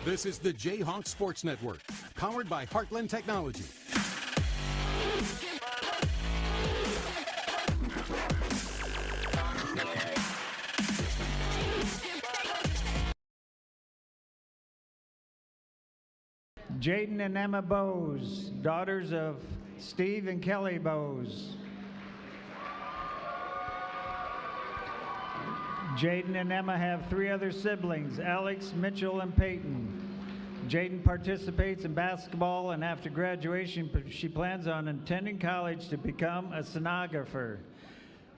This is the J-Hawks Sports Network, powered by Heartland Technology. Jaden and Emma Bowes, daughters of Steve and Kelly Bowes. Jaden and Emma have 3 other siblings, Alex, Mitchell, and Peyton. Jaden participates in basketball, and after graduation, she plans on attending college to become a sonographer.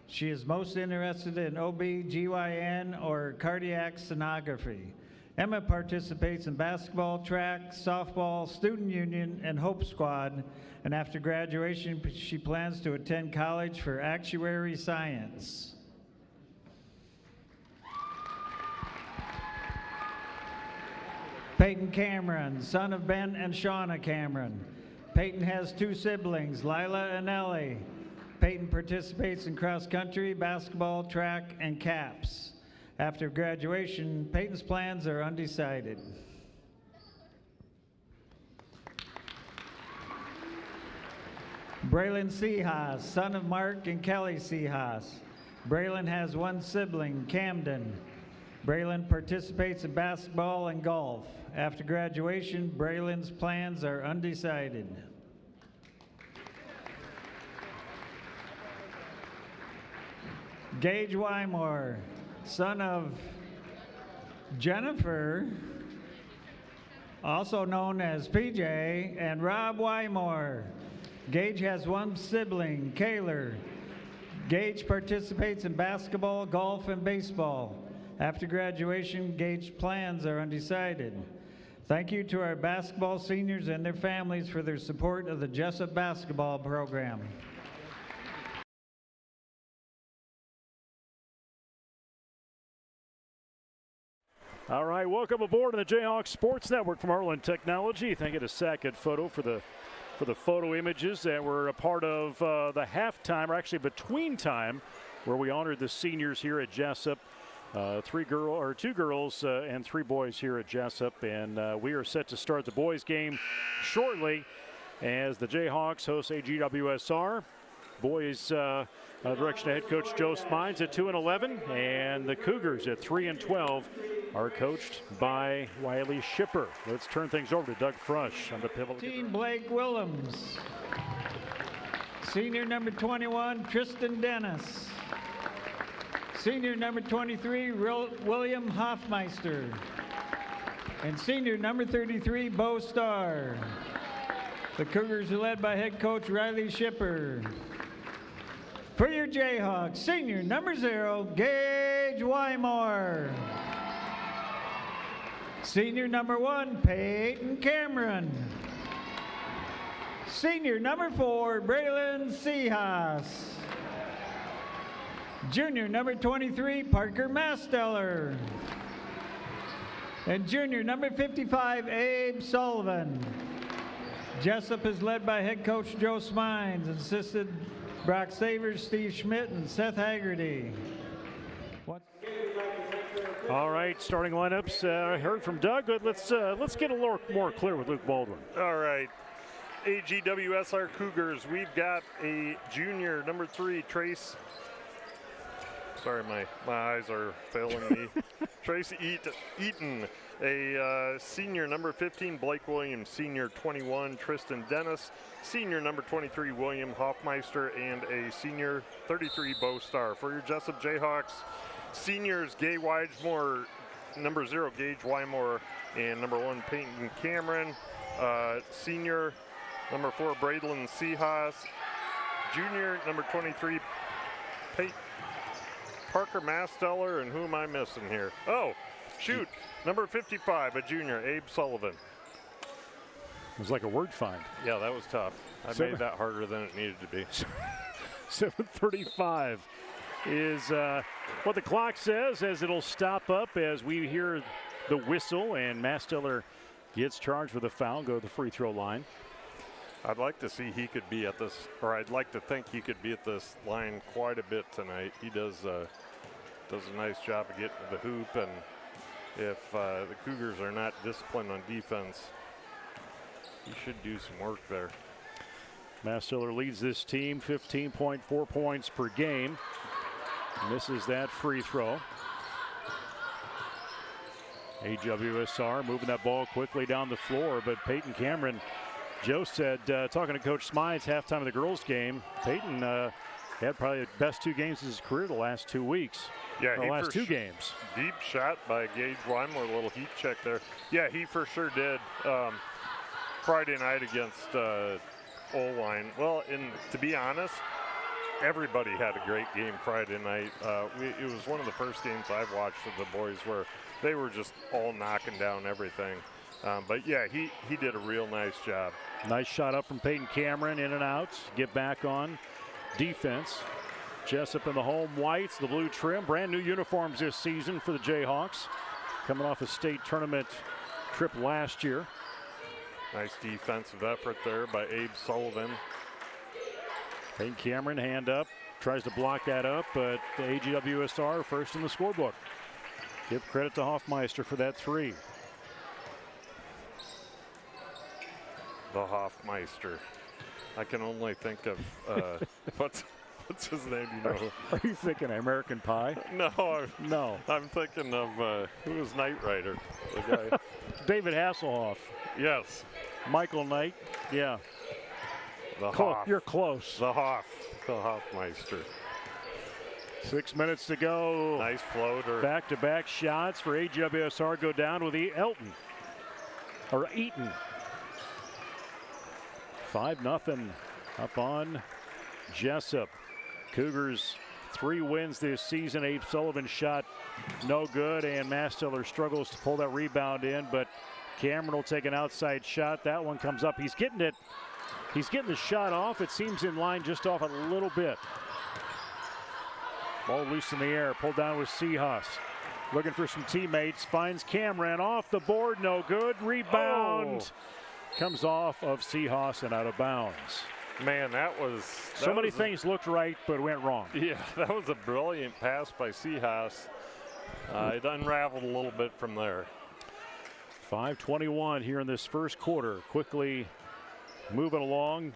She is most interested in OB/GYN or cardiac sonography. Emma participates in basketball, track, softball, student union, and Hope Squad, and after graduation, she plans to attend college for actuary science. Peyton Cameron, son of Ben and Shauna Cameron. Peyton has 2 siblings, Lila and Ellie. Peyton participates in cross country, basketball, track, and caps. After graduation, Peyton's plans are undecided. Braylon Seahas, son of Mark and Kelly Seahas. Braylon has 1 sibling, Camden. Braylon participates in basketball and golf. After graduation, Braylon's plans are undecided. Gage Wymore, son of Jennifer, also known as PJ, and Rob Wymore. Gage has 1 sibling, Kaylor. Gage participates in basketball, golf, and baseball. After graduation, Gage's plans are undecided. Thank you to our basketball seniors and their families for their support of the Jesup basketball program. All right, welcome aboard on the J-Hawks Sports Network from Heartland Technology. Thank you to Sackett Photo for the photo images that were a part of the halftime, or actually between time, where we honored the seniors here at Jesup. 2 girls and 3 boys here at Jesup, and we are set to start the boys game shortly as the Jayhawks host AWGSR. Boys direction of head coach Joe Spines at 2-11, and the Cougars at 3-12 are coached by Wiley Shipper. Let's turn things over to Doug Frush on the pivot. Team Blake Willems. Senior number 21, Tristan Dennis. Senior number 23, William Hoffmeister. And senior number 33, Bo Starr. The Cougars are led by head coach Riley Shipper. For your Jayhawks, senior number 0, Gage Wymore. Senior number 1, Peyton Cameron. Senior number 4, Braylon Seahas. Junior number 23, Parker Masteller. And junior number 55, Abe Sullivan. Jesup is led by head coach Joe Spines, assisted Brock Savers, Steve Schmidt, and Seth Haggerty. All right, starting lineups. I heard from Doug, but let's get a little more clear with Luke Baldwin. All right. AWGSR Cougars, we've got a junior, number 3, Trace. Sorry, my eyes are failing me. Trace Eaton, a senior, number 15, Blake Williams, senior 21, Tristan Dennis, senior number 23, William Hoffmeister, and a senior 33, Bo Starr. For your Jesup Jayhawks, seniors, Gay Widesmore, number 0, Gage Wymore, and number 1, Peyton Cameron. Senior, number 4, Braylon Seahas. Junior, number 23, Parker Masteller, and who am I missing here? Oh, shoot, number 55, a junior, Abe Sullivan. It was like a word find. Yeah, that was tough. I made that harder than it needed to be. 7:35 is what the clock says, as it'll stop up as we hear the whistle, and Masteller gets charged with a foul, go to the free throw line. I'd like to see he could be at this, or I'd like to think he could be at this line quite a bit tonight. He does a nice job of getting to the hoop, and if the Cougars are not disciplined on defense. He should do some work there. Mastiller leads this team 15.4 points per game. Misses that free throw. AWSR moving that ball quickly down the floor, but Peyton Cameron, Joe said, talking to Coach Smides halftime of the girls game, Peyton had probably the best 2 games of his career the last 2 weeks. Yeah, the last 2 games. Deep shot by Gage Wymore, a little heat check there. Yeah, he for sure did. Friday night against O-line. Well, and to be honest, everybody had a great game Friday night. It was one of the first games I've watched of the boys where they were just all knocking down everything. But yeah, he did a real nice job. Nice shot up from Peyton Cameron, in and out. Get back on defense. Jesup in the home whites, the blue trim. Brand new uniforms this season for the Jayhawks. Coming off a state tournament trip last year. Nice defensive effort there by Abe Sullivan. Peyton Cameron, hand up, tries to block that up, but the AWGSR first in the scorebook. Give credit to Hoffmeister for that 3. The Hoffmeister. I can only think of what's his name? You know? Are you thinking American Pie? No, I'm thinking of who was Knight Rider? The guy. David Hasselhoff. Yes. Michael Knight. Yeah. The Hoff. You're close. The Hoffmeister. 6 minutes to go. Nice floater. Back-to-back shots for AWSR go down with Eaton. 5-0 up on Jesup. Cougars 3 wins this season. Abe Sullivan shot no good, and Mastiller struggles to pull that rebound in, but Cameron will take an outside shot. That one comes up. He's getting it. He's getting the shot off. It seems in line just off a little bit. Ball loose in the air. Pulled down with Seahawks. Looking for some teammates. Finds Cameron off the board. No good. Rebound. Comes off of Seahawks and out of bounds. Man, that was... So many things looked right, but went wrong. Yeah, that was a brilliant pass by Seahawks. It unraveled a little bit from there. 5:21 here in this first quarter. Quickly moving along.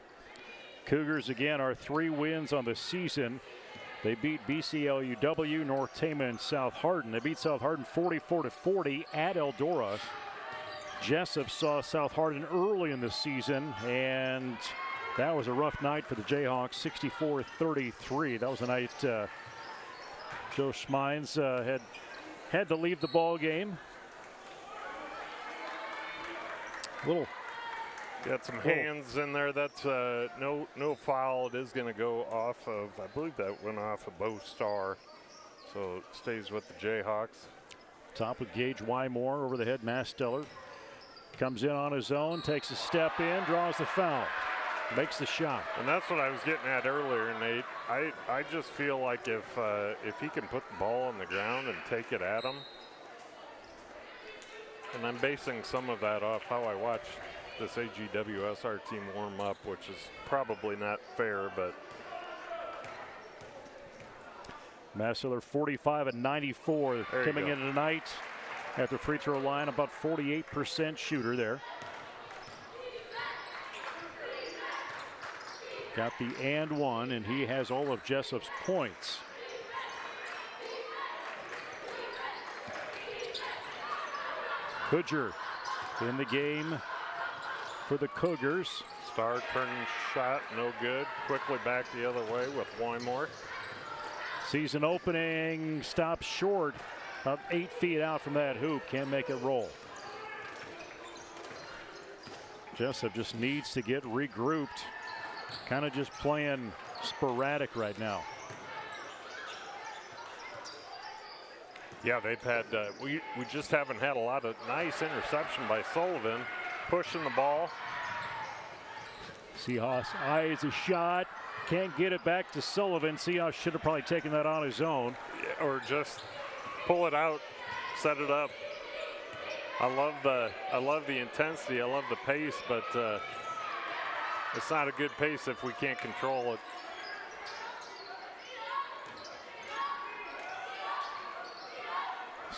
Cougars again are 3 wins on the season. They beat BCLUW, North Tama, and South Hardin. They beat South Hardin 44-40 at Eldora. Jesup saw South Hardin early in the season, and that was a rough night for the Jayhawks, 64-33. That was a night Joe Schmines had to leave the ball game. Got some hands in there. That's no foul. It is going to go off of, I believe that went off of Bo Starr. So it stays with the Jayhawks. Top with Gage Wymore over the head. Mastiller comes in on his own, takes a step in, draws the foul, makes the shot. And that's what I was getting at earlier, Nate. I just feel like if he can put the ball on the ground and take it at him, and I'm basing some of that off how I watch this AWGSR team warm up, which is probably not fair, but. Mastiller 45-94 coming in tonight at the free throw line, about 48% shooter there. Got the and one, and he has all of Jesup's points. Kudger in the game for the Cougars. Star turning shot, no good. Quickly back the other way with Wymore. Season opening, stops short, about 8 feet out from that hoop. Can't make it roll. Jesup just needs to get regrouped. Kind of just playing sporadic right now. Yeah, they've had, we just haven't had a lot of nice interception by Sullivan. Pushing the ball. Seahawks eyes a shot. Can't get it back to Sullivan. Seahawks should have probably taken that on his own. Yeah, or just pull it out, set it up. I love the intensity. I love the pace, but it's not a good pace if we can't control it.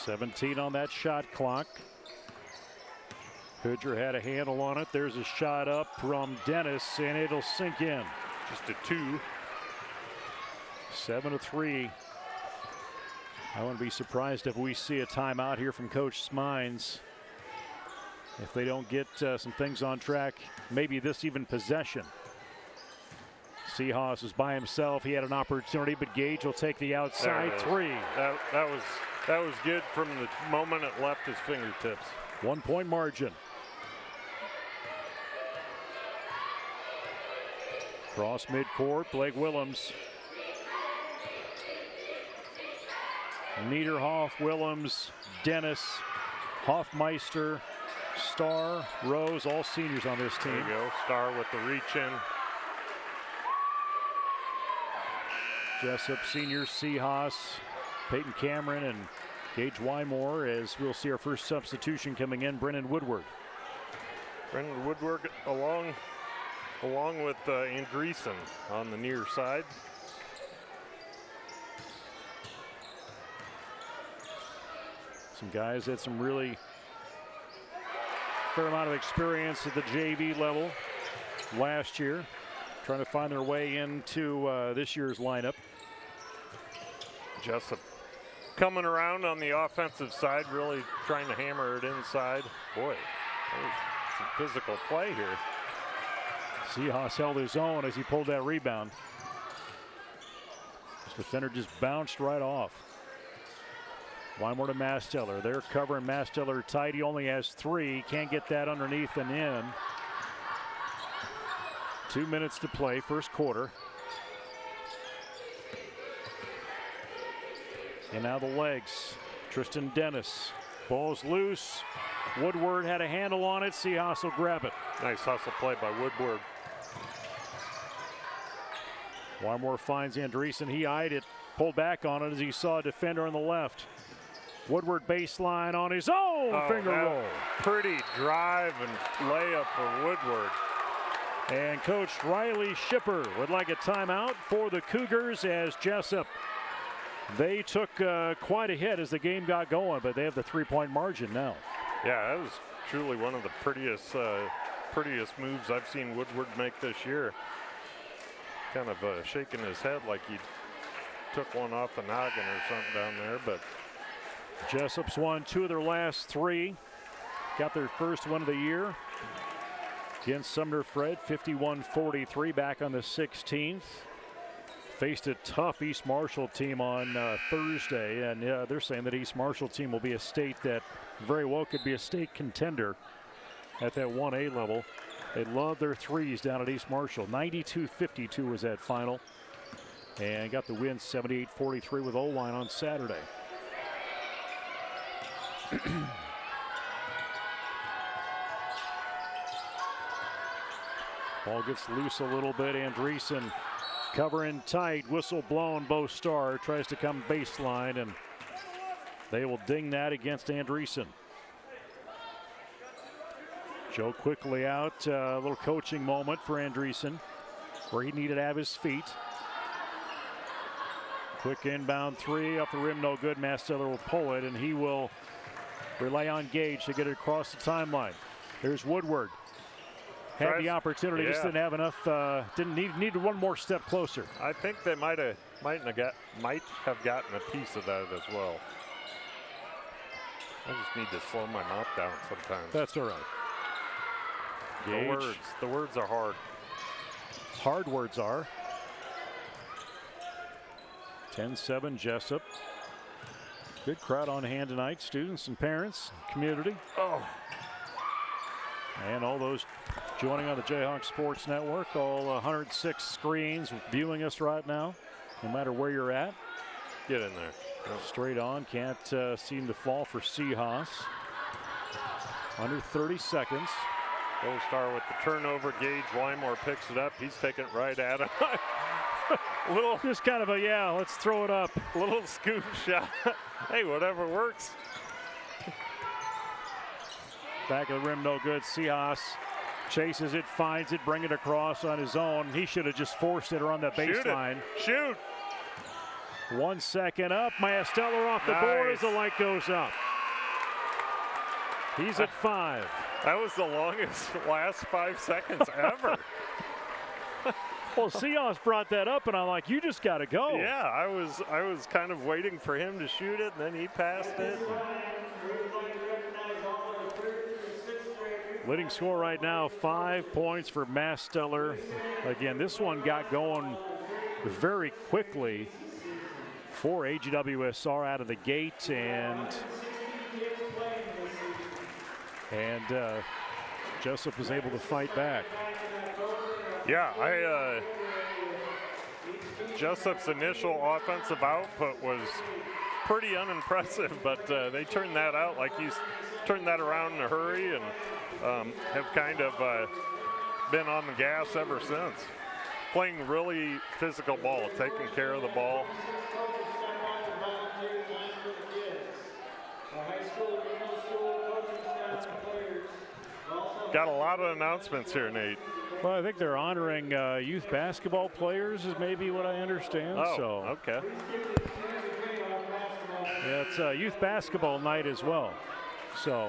17 on that shot clock. Hoodger had a handle on it. There's a shot up from Dennis, and it'll sink in. Just a 2. 7-3. I wouldn't be surprised if we see a timeout here from Coach Smines. If they don't get some things on track, maybe this even possession. Seahawks is by himself. He had an opportunity, but Gage will take the outside 3. That was good from the moment it left his fingertips. 1 point margin. Cross midcourt, Blake Willems. Niederhoff, Willems, Dennis, Hoffmeister, Starr, Rose, all seniors on this team. There you go, Starr with the reach in. Jesup seniors, Seahawks, Peyton Cameron, and Gage Wymore, as we'll see our first substitution coming in, Brennan Woodward. Brennan Woodward along with Andreessen on the near side. Some guys had some really fair amount of experience at the JV level last year, trying to find their way into this year's lineup. Jesup coming around on the offensive side, really trying to hammer it inside. Boy, that was some physical play here. Seahawks held his own as he pulled that rebound. This defender just bounced right off. Wymore to Masteller. They're covering Masteller tight. He only has 3. Can't get that underneath and in. 2 minutes to play, first quarter. And now the legs. Tristan Dennis. Ball's loose. Woodward had a handle on it. Seahawks will grab it. Nice hustle play by Woodward. Wymore finds Andreessen. He eyed it, pulled back on it as he saw a defender on the left. Woodward baseline on his own finger roll. Pretty drive and layup for Woodward. And Coach Riley Shipper would like a timeout for the Cougars as Jesup. They took quite a hit as the game got going, but they have the 3-point margin now. Yeah, that was truly one of the prettiest moves I've seen Woodward make this year. Kind of shaking his head like he took one off the noggin or something down there, but Jesup's won 2 of their last 3. Got their first one of the year against Sumner Fred, 51-43 back on the 16th. Faced a tough East Marshall team on Thursday, and they're saying that East Marshall team will be a state that very well could be a state contender at that 1A level. They love their threes down at East Marshall. 92-52 was that final, and got the win 78-43 with O-line on Saturday. Ball gets loose a little bit. Andreessen covering tight, whistle blown. Bo Starr tries to come baseline, and they will ding that against Andreessen. Joe quickly out. A little coaching moment for Andreessen where he needed to have his feet. Quick inbound 3 off the rim, no good. Masteller will pull it, and he will rely on Gage to get it across the timeline. There's Woodward. Had the opportunity, just didn't have enough. Needed one more step closer. I think they might have gotten a piece of that as well. I just need to slow my mouth down sometimes. That's all right. Gage. The words are hard. Hard words are. 10-7 Jesup. Good crowd on hand tonight. Students and parents, community. And all those joining on the J-Hawks Sports Network. All 106 screens viewing us right now, no matter where you're at. Get in there. Yep. Straight on. Can't seem to fall for Seahawks. Under 30 seconds. Bo Starr with the turnover. Gage Wymore picks it up. He's taking it right at him. Just kind of a, let's throw it up. Little scoop shot. Hey, whatever works. Back of the rim, no good. Seahawks chases it, finds it, bring it across on his own. He should have just forced it around that baseline. Shoot. 1 second up. Maesteller off the board as the light goes up. He's at 5. That was the longest last 5 seconds ever. Well, Seahawks brought that up, and I'm like, you just got to go. Yeah, I was kind of waiting for him to shoot it, and then he passed it. Leading score right now, 5 points for Maesteller. Again, this one got going very quickly for AWGSR out of the gate, and Jesup was able to fight back. Yeah, Jesup's initial offensive output was pretty unimpressive, but they turned that out like he's turned that around in a hurry, and have kind of been on the gas ever since. Playing really physical ball, taking care of the ball. Got a lot of announcements here, Nate. Well, I think they're honoring youth basketball players is maybe what I understand. Oh, so okay. Yeah, it's youth basketball night as well. So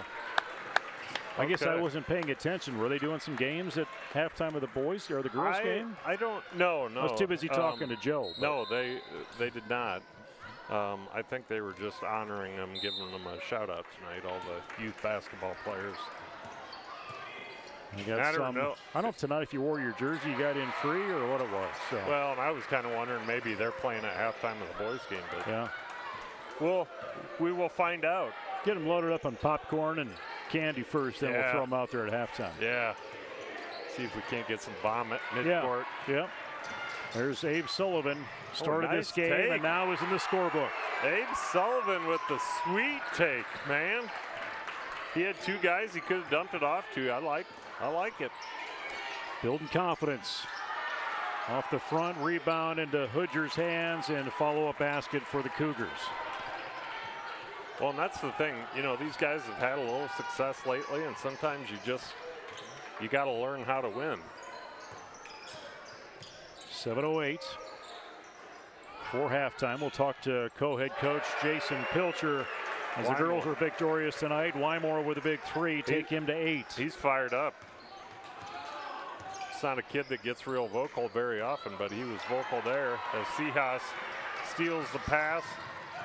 I guess I wasn't paying attention. Were they doing some games at halftime of the boys or the girls game? I don't know. No, I was too busy talking to Joe. No, they did not. I think they were just honoring them, giving them a shout out tonight, all the youth basketball players. You got I don't know tonight if you wore your jersey you got in free or what it was. So. Well, and I was kind of wondering maybe they're playing at halftime of the boys game, but yeah. We will find out. Get them loaded up on popcorn and candy first, then we'll throw them out there at halftime. Yeah. See if we can't get some vomit mid-court. Yeah. There's Abe Sullivan. Started nice this game take. And now is in the scorebook. Abe Sullivan with the sweet take, man. He had 2 guys he could have dumped it off to. I like it. Building confidence. Off the front, rebound into Hoodger's hands, and a follow-up basket for the Cougars. Well, and that's the thing. You know, these guys have had a little success lately, and sometimes you got to learn how to win. 7:08 for halftime. We'll talk to co-head coach Jason Pilcher as the girls were victorious tonight. Wymore with a big 3, take him to 8. He's fired up. It's not a kid that gets real vocal very often, but he was vocal there as Seahawks steals the pass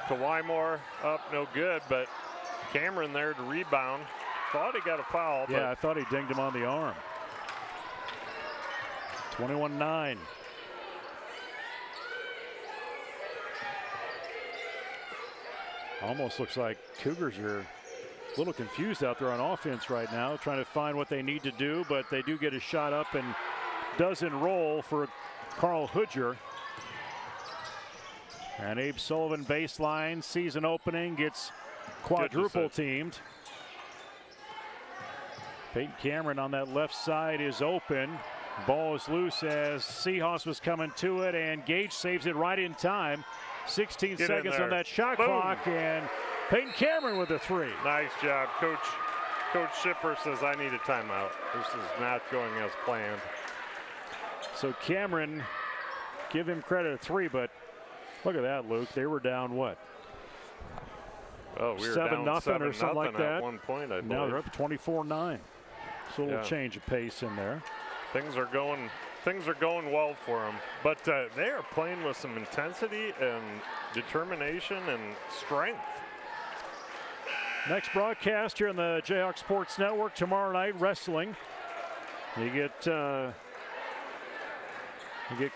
to Wymore. Up, no good, but Cameron there to rebound. Thought he got a foul. Yeah, I thought he dinged him on the arm. 21-9. Almost looks like Cougars are a little confused out there on offense right now, trying to find what they need to do, but they do get a shot up and doesn't roll for Carl Hoodger. And Abe Sullivan baseline, season opening, gets quadruple teamed. Peyton Cameron on that left side is open. Ball is loose as Seahawks was coming to it, and Gage saves it right in time. 16 seconds on that shot clock, and Peyton Cameron with a 3. Nice job, Coach. Coach Schipper says, I need a timeout. This is not going as planned. So Cameron, give him credit, a 3, but look at that, Luke. They were down what? Oh, we were 7-0 or something like that. At one point, I believe. Now they're up 24-9. So a little change of pace in there. Things are going well for them, but they are playing with some intensity and determination and strength. Next broadcast here on the J-Hawks Sports Network tomorrow night, wrestling. You get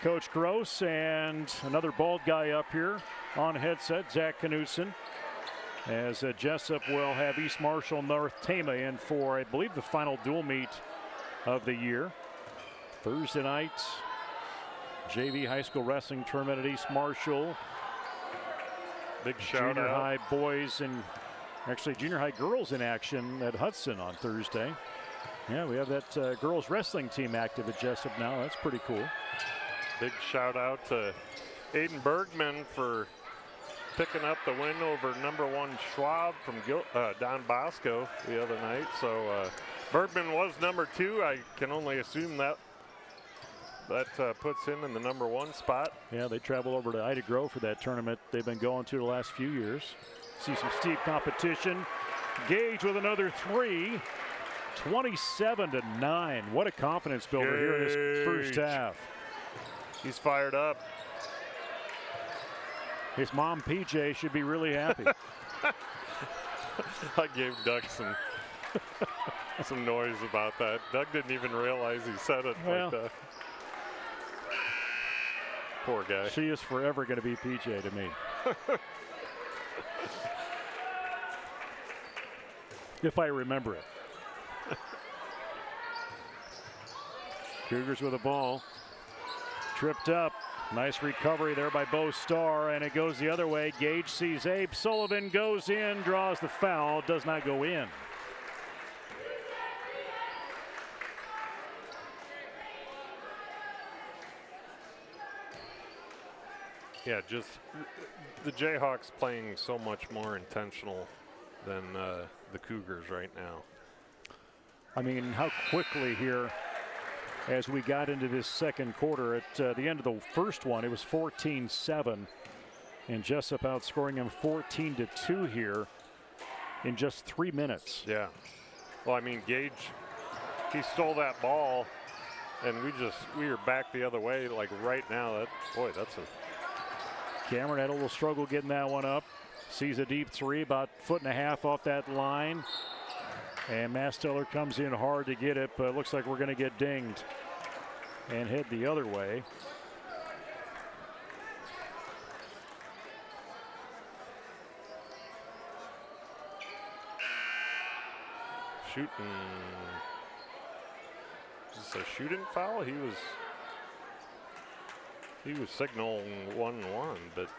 Coach Gross and another bald guy up here on headset, Zach Knudsen, as Jesup will have East Marshall North Tama in for, I believe, the final dual meet of the year. Thursday night, JV high school wrestling tournament at East Marshall. Big shout junior out. High boys and actually junior high girls in action at Hudson on Thursday. Yeah, we have that girls wrestling team active at Jesup now. That's pretty cool. Big shout out to Aiden Bergman for picking up the win over #1 Schwab from Don Bosco the other night. So Bergman was #2. I can only assume that that puts him in the #1 spot. Yeah, they travel over to Ida Grove for that tournament they've been going to the last few years. See some steep competition. Gage with another 3. 27-9. What a confidence builder here in this first half. He's fired up. His mom, PJ, should be really happy. I gave Doug some noise about that. Doug didn't even realize he said it like that. Poor guy. She is forever going to be PJ to me. If I remember it. Cougars with the ball. Tripped up. Nice recovery there by Bo Starr, and it goes the other way. Gage sees Abe. Sullivan goes in, draws the foul, does not go in. Yeah, just the Jayhawks playing so much more intentional than the Cougars right now. I mean, how quickly here, as we got into this second quarter, at the end of the first one, it was 14-7. And Jesup outscoring him 14-2 here in just 3 minutes. Yeah. Well, I mean, Gage, he stole that ball, and we were back the other way. Like right now, that's a. Cameron had a little struggle getting that one up. Sees a deep 3, about 1.5 foot off that line. And Masteller comes in hard to get it, but it looks like we're going to get dinged and head the other way. Shooting. Is this a shooting foul? He was signaling 1-1, but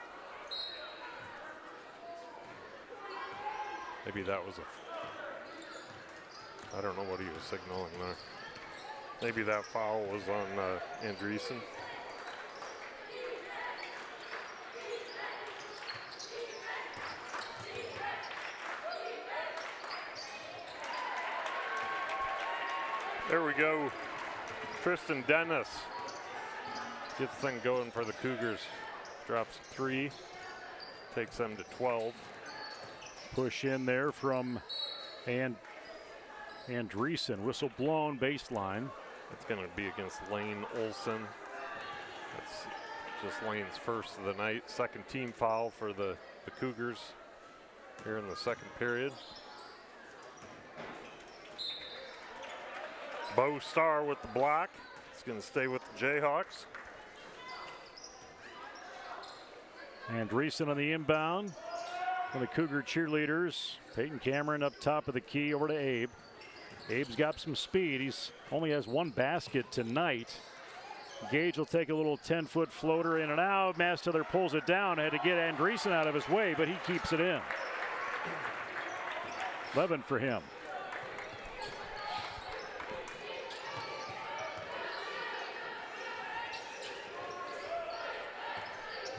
maybe that was I don't know what he was signaling there. Maybe that foul was on Andreessen. There we go. Tristan Dennis gets the thing going for the Cougars. Drops 3, takes them to 12. Push in there from Andreessen. Whistle blown, baseline. It's going to be against Lane Olson. That's just Lane's first of the night. Second team foul for the Cougars here in the second period. Bo Starr with the block. It's going to stay with the Jayhawks. Andreessen on the inbound for the Cougar cheerleaders. Peyton Cameron up top of the key over to Abe. Abe's got some speed. He's only has 1 basket tonight. Gage will take a little 10-foot floater in and out. Masteller pulls it down. Had to get Andreessen out of his way, but he keeps it in. 11 for him.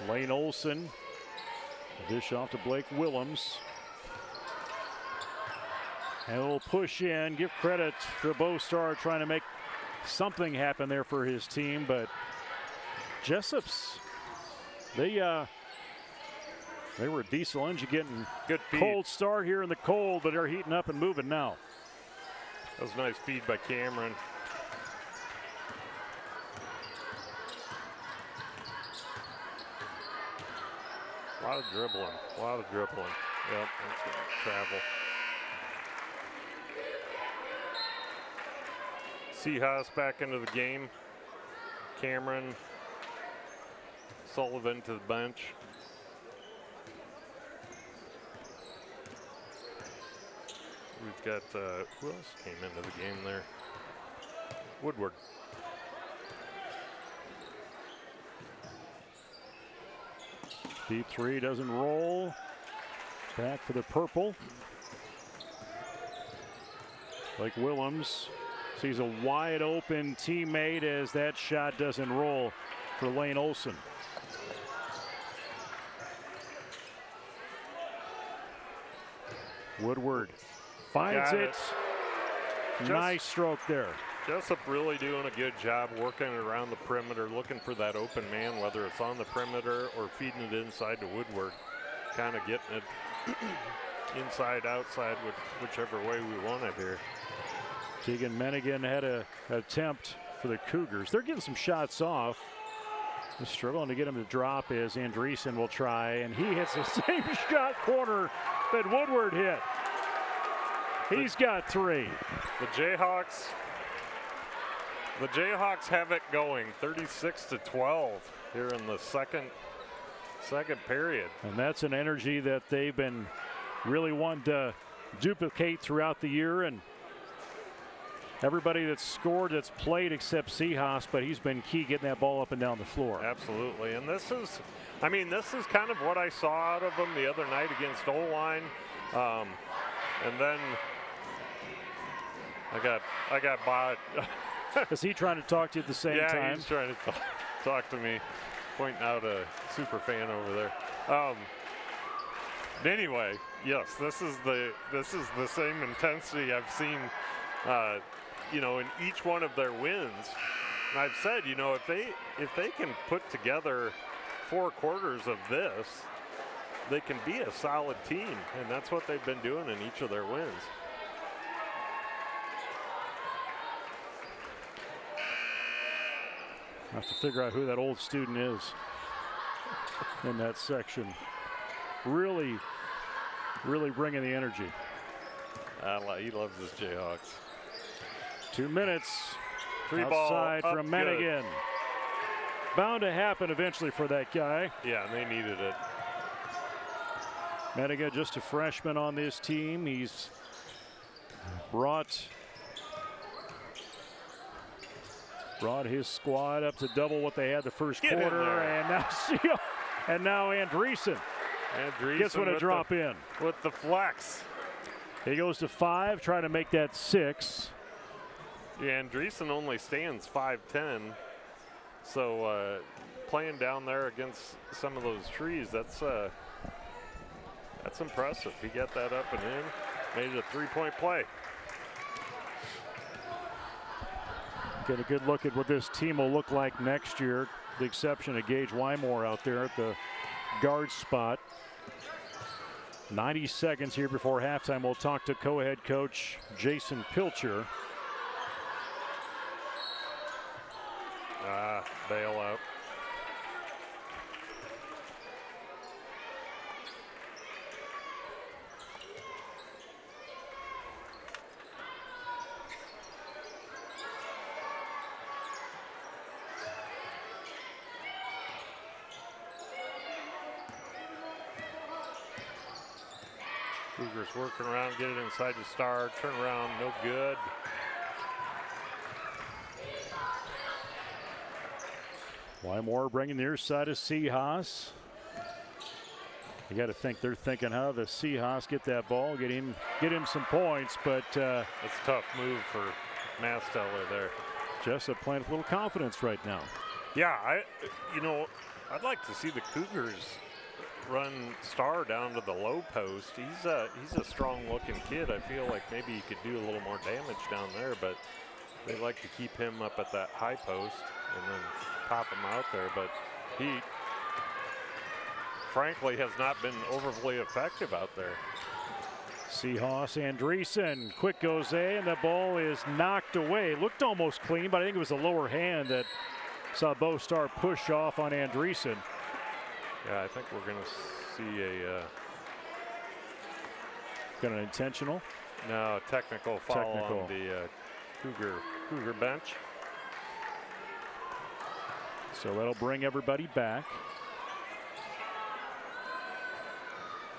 Lane Olson. Dish off to Blake Willems. And we'll push in, give credit to Bo Starr trying to make something happen there for his team, but Jesup's, they were a diesel engine getting good feed. Cold start here in the cold, but they're heating up and moving now. That was a nice feed by Cameron. A lot of dribbling. Yep, that's gonna travel. Seahouse back into the game. Cameron, Sullivan to the bench. We've got, who else came into the game there? Woodward. Deep 3 doesn't roll. Back for the purple. Blake Willems sees a wide open teammate as that shot doesn't roll for Lane Olson. Woodward finds it. Nice stroke there. Jesup really doing a good job working around the perimeter, looking for that open man, whether it's on the perimeter or feeding it inside to Woodward, kind of getting it inside, outside, whichever way we want it here. Keegan Menigan had an attempt for the Cougars. They're getting some shots off. They're struggling to get him to drop as Andreessen will try, and he hits the same shot corner that Woodward hit. He's got 3. The Jayhawks have it going, 36-12 here in the second period. And that's an energy that they've been really wanting to duplicate throughout the year, and everybody that's scored, that's played except Seahawks, but he's been key getting that ball up and down the floor. Absolutely, and this is kind of what I saw out of him the other night against O-line, and then I got bought. Is he trying to talk to you at the same time? Yeah, he's trying to talk to me, pointing out a super fan over there. Anyway, yes, this is the same intensity I've seen, in each one of their wins. And I've said, if they can put together 4 quarters of this, they can be a solid team, and that's what they've been doing in each of their wins. I have to figure out who that old student is in that section. Really bringing the energy. He loves his Jayhawks. 2 minutes. 3 outside ball from Menigan. Bound to happen eventually for that guy. Yeah, and they needed it. Menigan, just a freshman on this team. He's brought his squad up to double what they had the first quarter, and now Andreessen gets one to drop in with the flex. He goes to 5, trying to make that 6. Yeah, Andreessen only stands 5'10", so playing down there against some of those trees, that's impressive. He got that up and in, made it a 3-point play. Get a good look at what this team will look like next year. The exception of Gage Wymore out there at the guard spot. 90 seconds here before halftime. We'll talk to co-head coach Jason Pilcher. Bailout. Cougars working around, get it inside the star, turn around, no good. Wymore bringing their side of Seahawks. You got to think they're thinking how the Seahawks get that ball, get him some points, but it's a tough move for Masteller there. Jesup playing with a little confidence right now. Yeah, I'd like to see the Cougars run Star down to the low post. He's a strong-looking kid. I feel like maybe he could do a little more damage down there, but they like to keep him up at that high post and then pop him out there. But he, frankly, has not been overly effective out there. Seahawks, Andreessen, quick goes and the ball is knocked away. Looked almost clean, but I think it was the lower hand that saw Bo Star push off on Andreessen. Yeah, I think we're going to see got an intentional? No, technical foul on the Cougar bench. So that'll bring everybody back.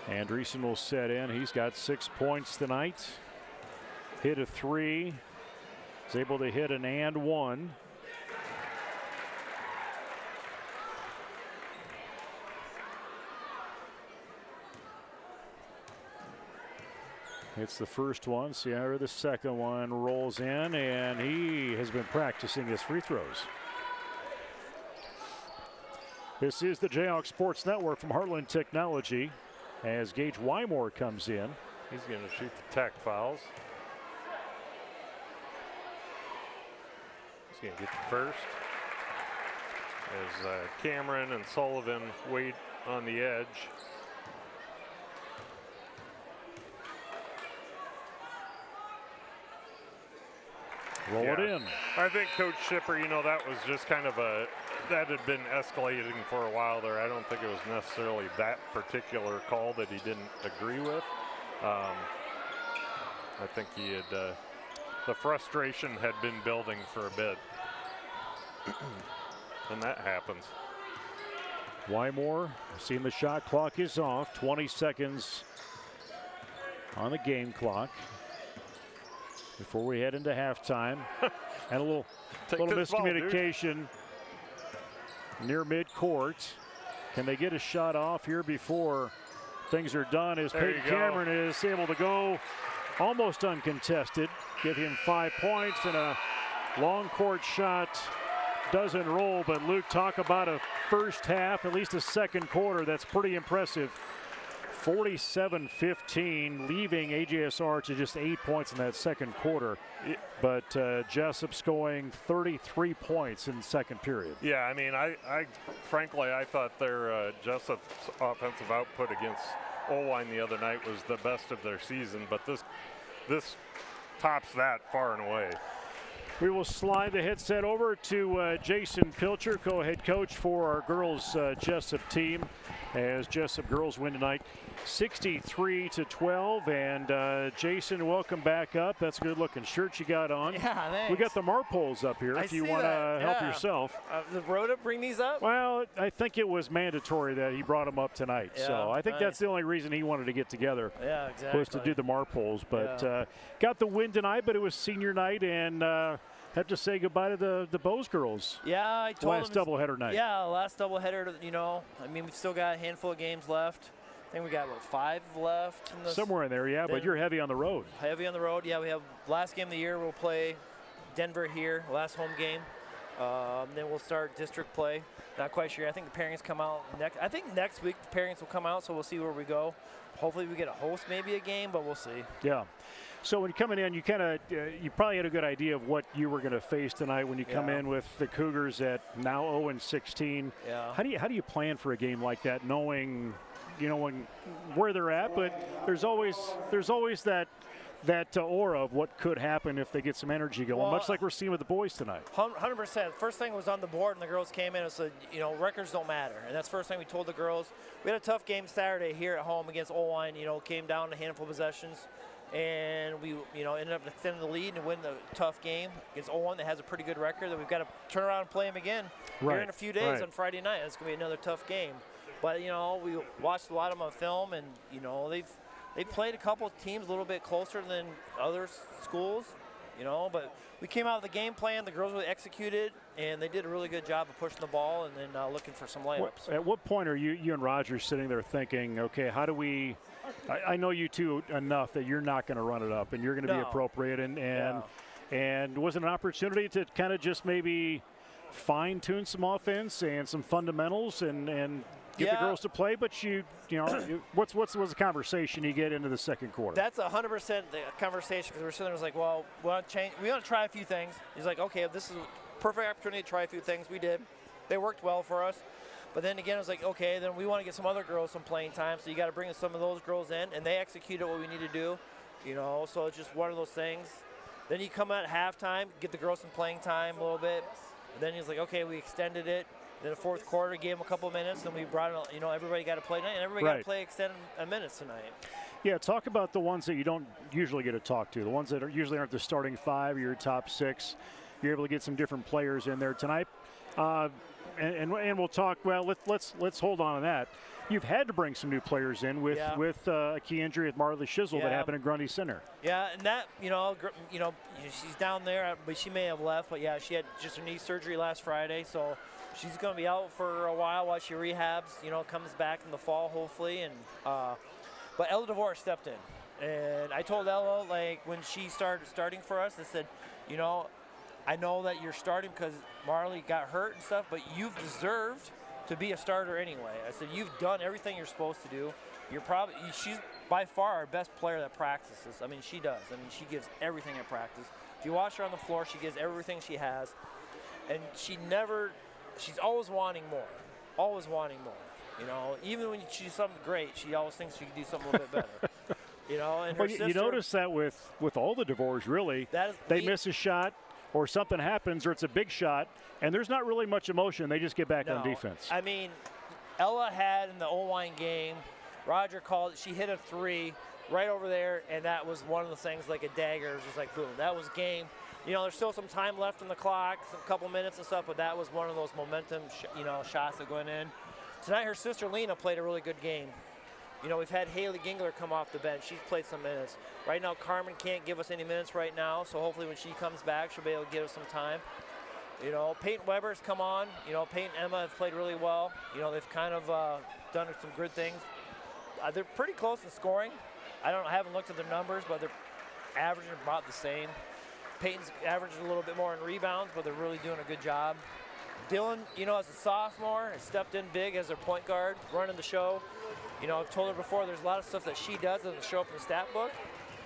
Andreessen will set in. He's got 6 points tonight. Hit a 3. He's able to hit an and 1. It's the first one. Sierra, the second one, rolls in, and he has been practicing his free throws. This is the Jayhawks Sports Network from Heartland Technology as Gage Wymore comes in. He's going to shoot the tech fouls. going to get the first. As Cameron and Sullivan wait on the edge. Roll it in. I think Coach Shipper, you know, that was just kind of that had been escalating for a while there. I don't think it was necessarily that particular call that he didn't agree with. I think he had, the frustration had been building for a bit. And that happens. Wymore, seeing the shot clock is off. 20 seconds on the game clock before we head into halftime. And a little miscommunication near midcourt. Can they get a shot off here before things are done? As Peyton Cameron is able to go almost uncontested, give him 5 points, and a long court shot doesn't roll. But Luke, talk about a first half, at least a second quarter, that's pretty impressive. 47-15, leaving AWGSR to just 8 points in that second quarter. But Jesup scoring 33 points in the second period. Yeah, I mean, I frankly, I thought their Jesup's offensive output against Olwine the other night was the best of their season, but this tops that far and away. We will slide the headset over to Jason Pilcher, co-head coach for our girls Jesup team, as Jesup girls win tonight 63-12. And Jason, welcome back up. That's a good looking shirt you got on. Yeah, thanks. We got the Marpoles up here if you want to help yourself. The Rhoda bring these up? Well, I think it was mandatory that he brought them up tonight. Yeah, so I think that's the only reason he wanted to get together. Yeah, exactly. Was to do the Marpoles. But got the win tonight, but it was senior night, and have to say goodbye to the Bows girls. Yeah, I told last doubleheader night. Yeah, last doubleheader. You know, I mean, we've still got a handful of games left. I think we got what, 5 left. Somewhere in there, yeah. But you're heavy on the road. Heavy on the road. Yeah, we have last game of the year. We'll play Denver here, last home game. Then we'll start district play. Not quite sure. I think the pairings come out next. I think next week the pairings will come out, so we'll see where we go. Hopefully we get a host maybe a game, but we'll see. Yeah. So when you're coming in, you kind of you probably had a good idea of what you were going to face tonight when you come in with the Cougars at now 0-16. Yeah. How do you plan for a game like that, knowing where they're at, but there's always that aura of what could happen if they get some energy going, much like we're seeing with the boys tonight. 100%. First thing was on the board, and the girls came in and said, records don't matter. And that's the first thing we told the girls. We had a tough game Saturday here at home against Olwine. Came down to a handful of possessions, and we, ended up extending the lead and win the tough game against Olwine that has a pretty good record that we've got to turn around and play them again here in a few days on Friday night. It's going to be another tough game. But, we watched a lot of them on film, and, they've played a couple of teams a little bit closer than other schools, but we came out with the game plan. The girls really executed, and they did a really good job of pushing the ball and then looking for some layups. At what point are you and Roger sitting there thinking, okay, how do we – I know you two enough that you're not going to run it up and you're going to be appropriate. And was it an opportunity to kind of just maybe fine-tune some offense and some fundamentals and get the girls to play, but what's the conversation you get into the second quarter? That's 100% the conversation, because we're sitting there was like, well, we want to try a few things. He's like, okay, this is a perfect opportunity to try a few things. We did. They worked well for us. But then again, it was like, okay, then we want to get some other girls some playing time, so you got to bring some of those girls in, and they executed what we need to do, so it's just one of those things. Then you come out at halftime, get the girls some playing time a little bit, and then he's like, okay, we extended it. Then the fourth quarter, gave them a couple of minutes, and we brought in, everybody got to play tonight, and everybody got to play extended minutes tonight. Yeah, talk about the ones that you don't usually get to talk to, the ones that usually aren't the starting 5 or your top 6. You're able to get some different players in there tonight, and we'll talk. Well, let's hold on to that. You've had to bring some new players in with a key injury with Marley Shizzle that happened at Grundy Center. Yeah, and that she's down there, but she may have left. But yeah, she had just her knee surgery last Friday, so she's going to be out for a while she rehabs. Comes back in the fall hopefully. And but Ella DeVore stepped in, and I told Ella when she started starting for us, I said, I know that you're starting because Marley got hurt and stuff, but you've deserved to be a starter anyway. I said, you've done everything you're supposed to do. She's by far our best player that practices. I mean, she does. I mean, she gives everything at practice. If you watch her on the floor, she gives everything she has. and she's always wanting more, always wanting more. You know, even when she do something great, she always thinks she can do something a little bit better. You know, and her sister, you notice that with all the DeVores, really, they miss a shot or something happens or it's a big shot, and there's not really much emotion. They just get back on defense. I mean, Ella had in the O-line game, Roger called it, she hit a 3 right over there, and that was one of the things like a dagger. It was just like, boom, that was game. You know, there's still some time left in the clock, a couple minutes and stuff, but that was one of those momentum, shots that went in. Tonight, her sister Lena played a really good game. You know, we've had Haley Gingler come off the bench. She's played some minutes. Right now, Carmen can't give us any minutes right now, so hopefully when she comes back, she'll be able to give us some time. You know, Peyton Weber's come on. You know, Peyton and Emma have played really well. You know, they've kind of done some good things. They're pretty close in scoring. I haven't looked at their numbers, but they're averaging about the same. Peyton's averaging a little bit more in rebounds, but they're really doing a good job. Dylan, you know, as a sophomore, has stepped in big as their point guard, running the show. You know, I've told her before, there's a lot of stuff that she does that doesn't show up in the stat book.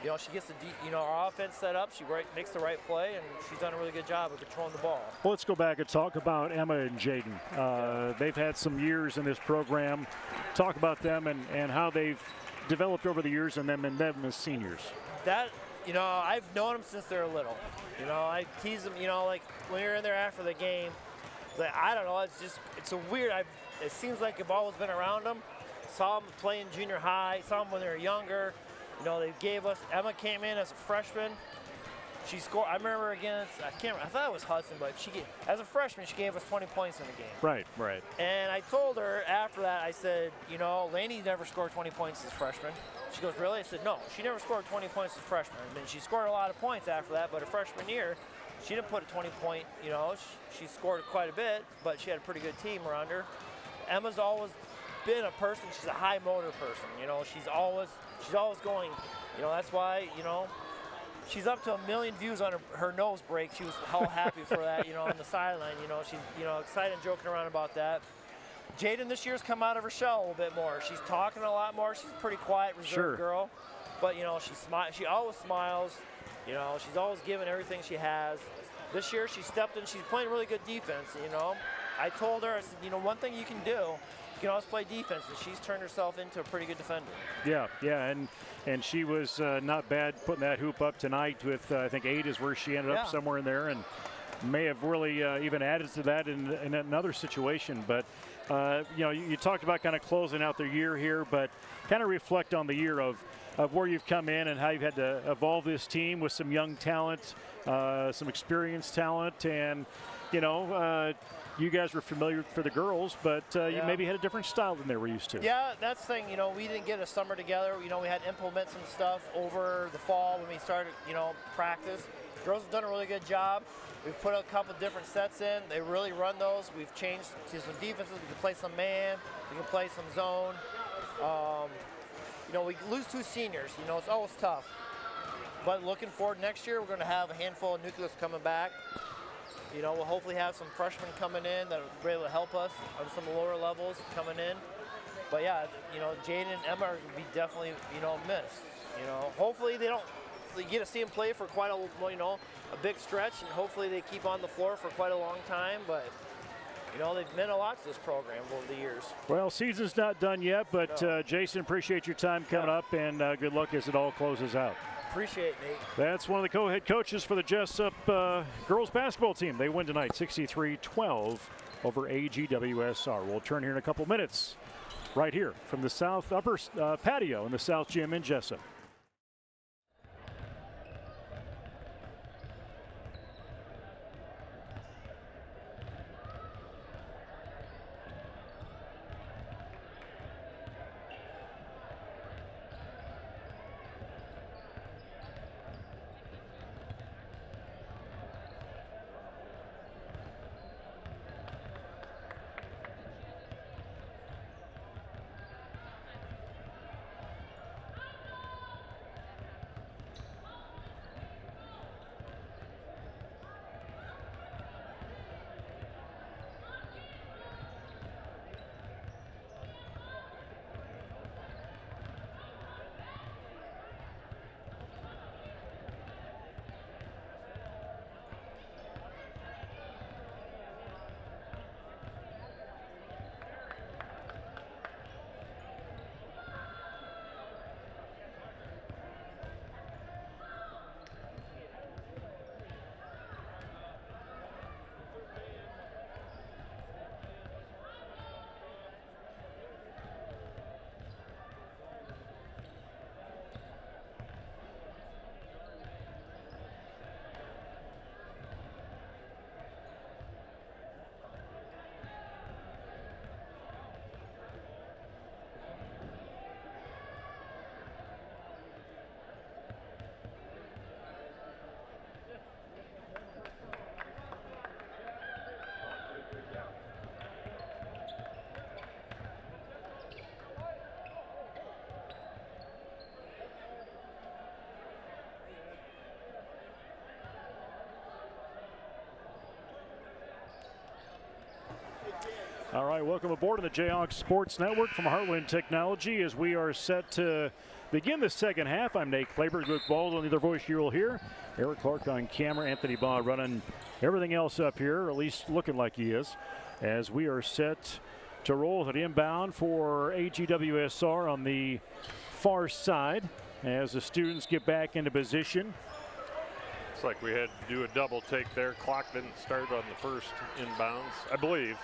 You know, she gets our offense set up. She makes the right play, and she's done a really good job of controlling the ball. Well, let's go back and talk about Emma and Jaden. They've had some years in this program. Talk about them and how they've developed over the years and them as seniors. I've known them since they were little. You know, I tease them, you know, like when you're in there after the game, like, I don't know, it's a weird, it seems like I've always been around them. Saw them play in junior high, saw them when they were younger. You know, Emma came in as a freshman. She scored, I remember against, I thought it was Hudson, but as a freshman, she gave us 20 points in the game. Right. And I told her after that, I said, you know, Lainey never scored 20 points as a freshman. She goes, really? I said, no, she never scored 20 points as a freshman. I mean, she scored a lot of points after that, but her freshman year, she didn't put a 20-point, you know, she scored quite a bit, but she had a pretty good team around her. Emma's always been a person, she's a high motor person, you know, she's always going, you know, that's why, you know, she's up to 1 million views on her nose break. She was all happy for that, you know, on the sideline, you know, she's, you know, excited and joking around about that. Jaden this year's come out of her shell a little bit more. She's talking a lot more. She's a pretty quiet, reserved girl, but, you know, she always smiles, you know, she's always giving everything she has. This year she stepped in, she's playing really good defense, you know. I told her, I said, you know, one thing you can do, you can always play defense, and she's turned herself into a pretty good defender. Yeah, and she was not bad putting that hoop up tonight with, I think 8 is where she ended up, somewhere in there, and may have really even added to that in another situation. But, you know, you talked about kind of closing out the year here, but kind of reflect on the year of where you've come in and how you've had to evolve this team with some young talent, some experienced talent, and, you know, you guys were familiar for the girls, but you maybe had a different style than they were used to. Yeah, that's the thing. You know, we didn't get a summer together. You know, we had to implement some stuff over the fall when we started, you know, practice. The girls have done a really good job. We've put a couple different sets in. They really run those. We've changed to some defenses. We can play some man. We can play some zone. You know, we lose 2 seniors. You know, it's always tough. But looking forward next year, we're going to have a handful of nucleus coming back. You know, we'll hopefully have some freshmen coming in that will be able to help us on some lower levels coming in. But yeah, you know, Jaden and Emma are going to be definitely, you know, missed. You know, hopefully they get to see them play for quite a big stretch, and hopefully they keep on the floor for quite a long time. But, you know, they've meant a lot to this program over the years. Well, season's not done yet, but Jason, appreciate your time coming up, and good luck as it all closes out. Appreciate it, Nate. That's one of the co-head coaches for the Jesup girls basketball team. They win tonight 63-12 over AWGSR. We'll turn here in a couple minutes right here from the South Upper patio in the South Gym in Jesup. All right, welcome aboard on the Jayhawks Sports Network from Heartland Technology as we are set to begin the second half. I'm Nate Clayberg, Luke Bald on the other voice you will hear. Eric Clark on camera, Anthony Baugh running everything else up here, or at least looking like he is, as we are set to roll at inbound for AWGSR on the far side as the students get back into position. Looks like we had to do a double take there. Clock didn't start on the first inbounds, I believe.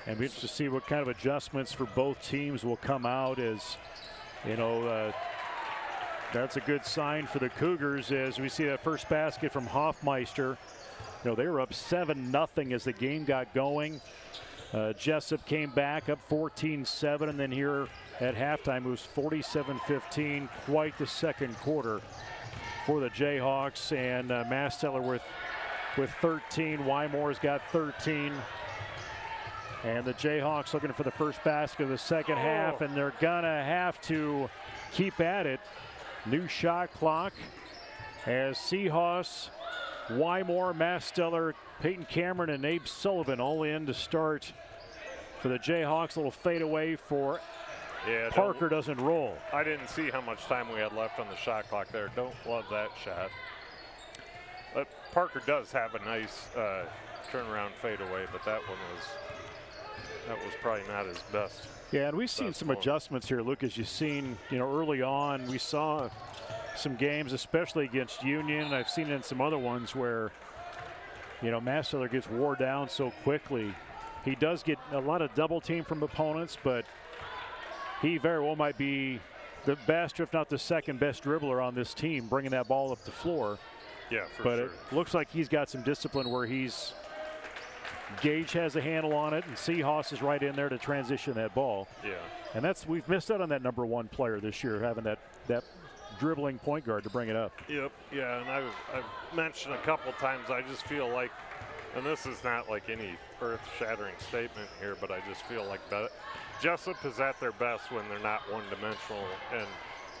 And we interested to see what kind of adjustments for both teams will come out as, you know, that's a good sign for the Cougars as we see that first basket from Hoffmeister. You know, they were up 7-0 as the game got going. Jesup came back up 14-7, and then here at halftime it was 47-15. Quite the second quarter for the Jayhawks, and Masteller with 13. Wymore's got 13. And the Jayhawks looking for the first basket of the second half, and they're gonna have to keep at it. New shot clock as Seahawks, Wymore, Masteller, Peyton Cameron, and Abe Sullivan all in to start for the Jayhawks. A little fadeaway for Parker doesn't roll. I didn't see how much time we had left on the shot clock there. Don't love that shot. But Parker does have a nice turnaround fadeaway, but that was probably not his best. Yeah, and we've seen some adjustments here, Luke, as you've seen, you know, early on. We saw some games, especially against Union. I've seen it in some other ones where, you know, Masteller gets wore down so quickly. He does get a lot of double team from opponents, but he very well might be the best, if not the second best dribbler on this team, bringing that ball up the floor. Yeah, for but sure. It looks like he's got some discipline where Gage has a handle on it, and Seahawks is right in there to transition that ball. Yeah. And we've missed out on that number one player this year, having that dribbling point guard to bring it up. Yep. Yeah, and I've mentioned a couple times, I just feel like, and this is not like any earth-shattering statement here, but I just feel like that Jesup is at their best when they're not one-dimensional, and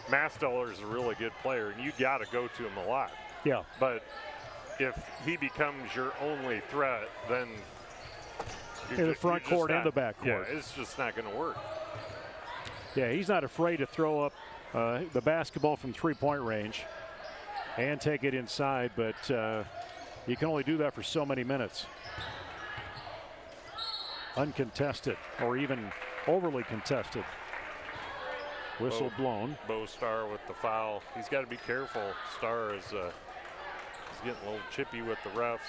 Masteller is a really good player, and you got to go to him a lot. Yeah. But if he becomes your only threat, then in the front court and the back court. Yeah, it's just not going to work. Yeah, he's not afraid to throw up the basketball from three-point range and take it inside, but you can only do that for so many minutes. Uncontested, or even overly contested. Whistle blown. Bo Starr with the foul. He's got to be careful. Starr is he's getting a little chippy with the refs.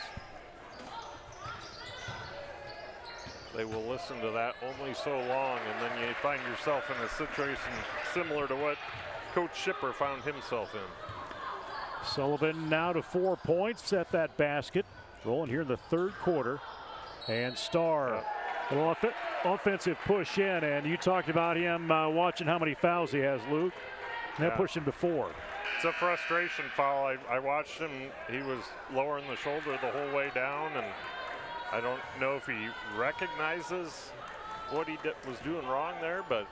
They will listen to that only so long, and then you find yourself in a situation similar to what Coach Shipper found himself in. Sullivan now to 4 points at that basket. Rolling here in the third quarter. And Starr, a little offensive push in, and you talked about him watching how many fouls he has, Luke. And that pushed him to 4. It's a frustration foul. I watched him. He was lowering the shoulder the whole way down, and I don't know if he recognizes what he was doing wrong there, but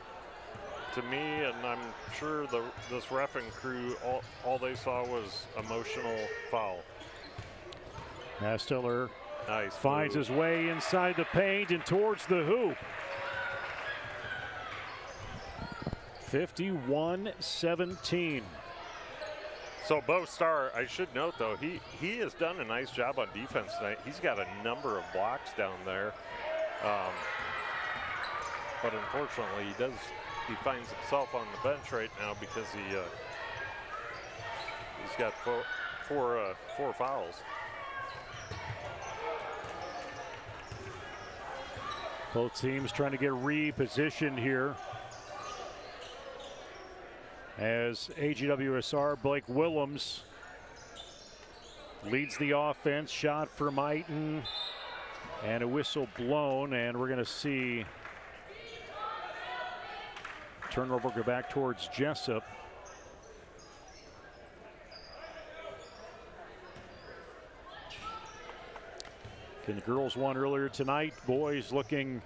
to me, and I'm sure this reffing crew, all they saw was emotional foul. Masteller nice finds his way inside the paint and towards the hoop. 51-17. So Bo Starr, I should note though, he has done a nice job on defense tonight. He's got a number of blocks down there, but unfortunately he finds himself on the bench right now because he's got four fouls. Both teams trying to get repositioned here. As AWGSR, Blake Willems leads the offense. Shot from Eiton and a whistle blown, and we're going to see turnover go back towards Jesup. The girls won earlier tonight. Boys looking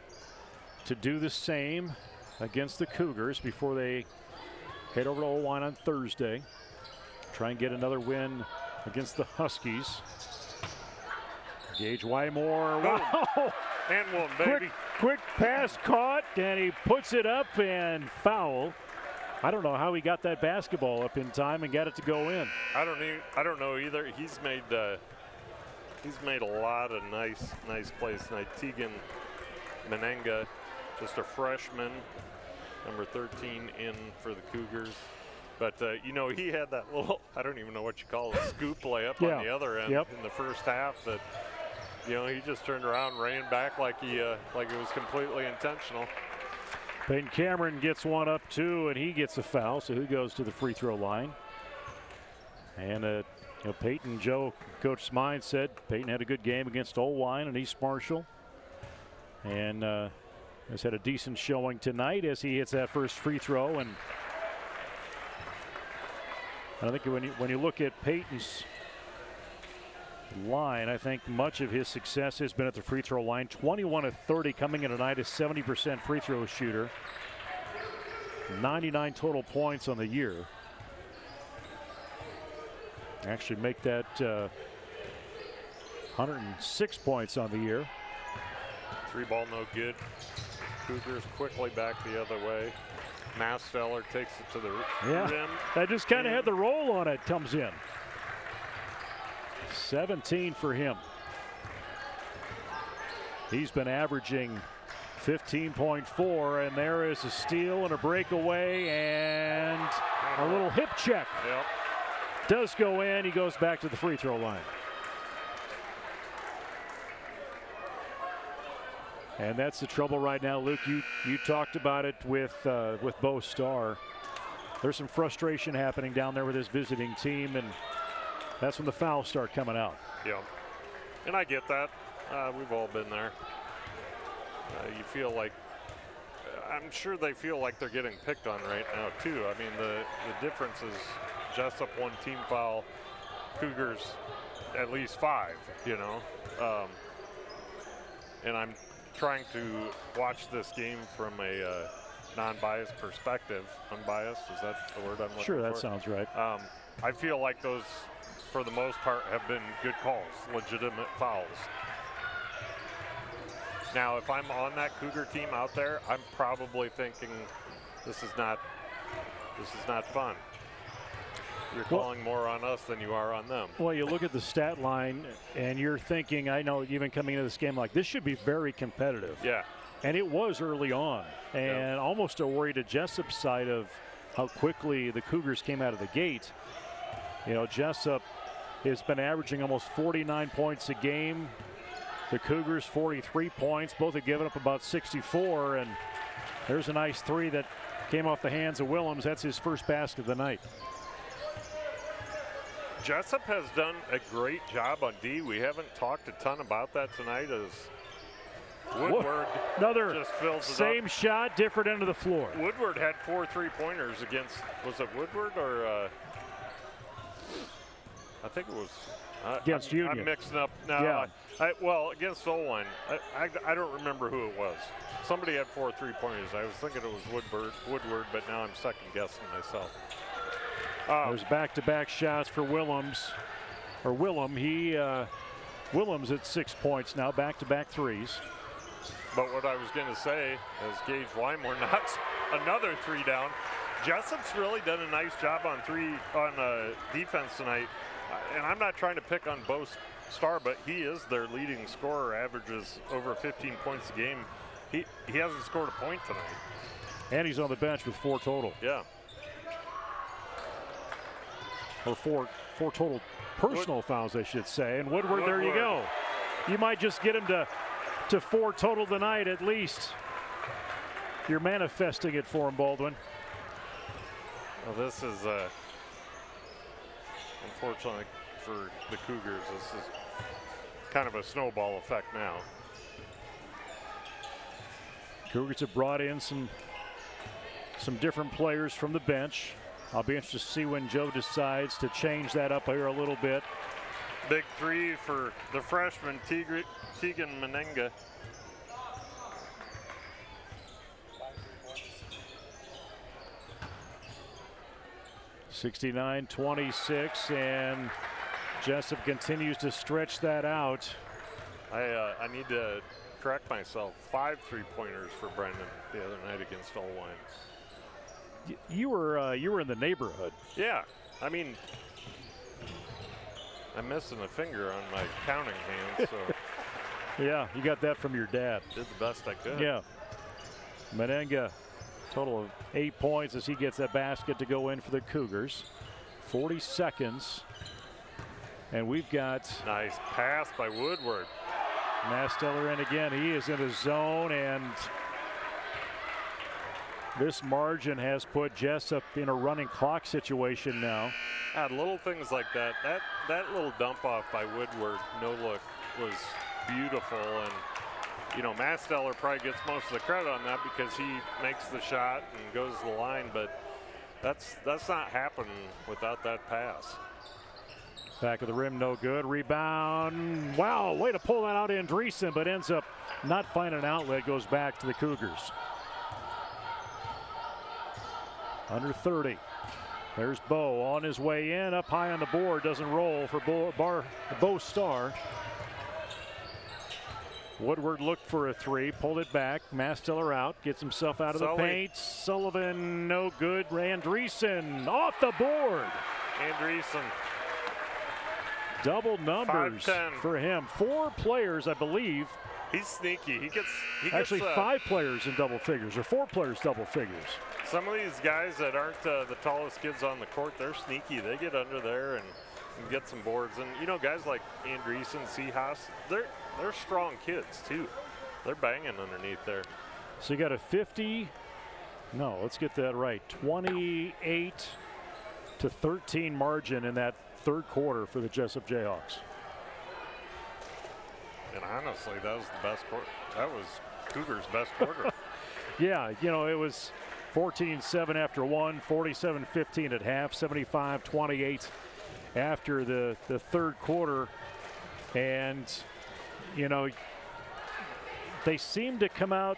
to do the same against the Cougars before they head over to Owine on Thursday. Try and get another win against the Huskies. Gage Wymore, wow. And one, baby. Quick pass caught, and he puts it up and foul. I don't know how he got that basketball up in time and got it to go in. I don't know either. He's made a lot of nice plays tonight. Tegan Menenga, just a freshman, number 13 in for the Cougars. But, you know, he had that little, I don't even know what you call it, scoop layup on the other end in the first half that, you know, he just turned around, ran back like it was completely intentional. Peyton Cameron gets one up, too, and he gets a foul, so he goes to the free throw line. And, you know, Peyton, Coach Smine said Peyton had a good game against Olwine and East Marshall. And has had a decent showing tonight as he hits that first free throw. And I think when you look at Peyton's line, I think much of his success has been at the free throw line. 21 of 30 coming in tonight, a 70% free throw shooter. 99 total points on the year. Actually make that 106 points on the year. Three ball no good. Cougars quickly back the other way. Masteller takes it to the rim. That just kind of had the roll on it. Comes in. 17 for him. He's been averaging 15.4, and there is a steal and a breakaway and a little hip check. Yep. Does go in. He goes back to the free throw line. And that's the trouble right now, Luke. You talked about it with Bo Starr. There's some frustration happening down there with his visiting team, and that's when the fouls start coming out. Yeah, and I get that. We've all been there. You feel like, I'm sure they feel like they're getting picked on right now too. I mean, the difference is Jesup one team foul, Cougars at least 5. You know, and I'm trying to watch this game from a non-biased perspective. Unbiased, is that the word I'm looking for? Sure, that sounds right. I feel like those, for the most part, have been good calls, legitimate fouls. Now, if I'm on that Cougar team out there, I'm probably thinking this is not fun. You're calling more on us than you are on them. Well, you look at the stat line, and you're thinking, I know even coming into this game, like, this should be very competitive. Yeah. And it was early on. And almost a worry to Jesup's side of how quickly the Cougars came out of the gate. You know, Jesup has been averaging almost 49 points a game. The Cougars 43 points. Both have given up about 64. And there's a nice three that came off the hands of Willems. That's his first basket of the night. Jesup has done a great job on D. We haven't talked a ton about that tonight as Woodward another just fills it same up. Shot, different end of the floor. Woodward had 4 3-pointers against, was it Woodward or I think it was against Union. I'm mixing up now. Yeah. Well, against Olwine, I don't remember who it was. Somebody had 4 3-pointers. I was thinking it was Woodward, but now I'm second guessing myself. There's back-to-back shots for Willems. Or Willem. Willems at 6 points now, back-to-back threes. But what I was going to say is Gage Wymore knocks another 3 down. Jesup's really done a nice job on defense tonight. And I'm not trying to pick on Bo Starr, but he is their leading scorer, averages over 15 points a game. He hasn't scored a point tonight. And he's on the bench with 4 total. Yeah. Or four total personal fouls, I should say. And Woodward, there you go. You might just get him to 4 total tonight at least. You're manifesting it for him, Baldwin. Well, this is unfortunately for the Cougars, this is kind of a snowball effect now. Cougars have brought in some different players from the bench. I'll be interested to see when Joe decides to change that up here a little bit. Big 3 for the freshman, Tegan Menenga. (69-26), and Jesup continues to stretch that out. I need to correct myself. 5 3-pointers for Brendan the other night against Olwine. You were in the neighborhood. Yeah, I mean, I'm missing a finger on my counting hand, so. Yeah, you got that from your dad. Did the best I could. Yeah. Menenga, total of 8 points as he gets that basket to go in for the Cougars. 40 seconds. And we've got. Nice pass by Woodward. Masteller in again. He is in his zone, and this margin has put Jesup in a running clock situation now. Little things like that. That little dump off by Woodward, no look, was beautiful. And, you know, Masteller probably gets most of the credit on that because he makes the shot and goes to the line, but that's not happening without that pass. Back of the rim, no good. Rebound. Wow, way to pull that out, Andreessen, but ends up not finding an outlet. Goes back to the Cougars. Under 30. There's Bo on his way in, up high on the board. Doesn't roll for Bo Star. Woodward looked for a three, pulled it back. Masteller out, gets himself out of the paint. Sullivan, no good. Andreessen off the board. Andreessen. Double numbers 5-10 for him. 4 players, I believe. He's sneaky. He gets actually 5 players in double figures, or 4 players double figures. Some of these guys that aren't the tallest kids on the court, they're sneaky. They get under there and get some boards. And you know, guys like Andreessen, Seahas, they're strong kids too. They're banging underneath there. So you got a 50. No, let's get that right. 28-13 margin in that third quarter for the Jesup J-Hawks. And honestly, that was the best quarter. That was Cougars' best quarter. Yeah, you know, it was 14-7 after 1, 47-15 at half, 75-28 after the third quarter. And, you know, they seem to come out,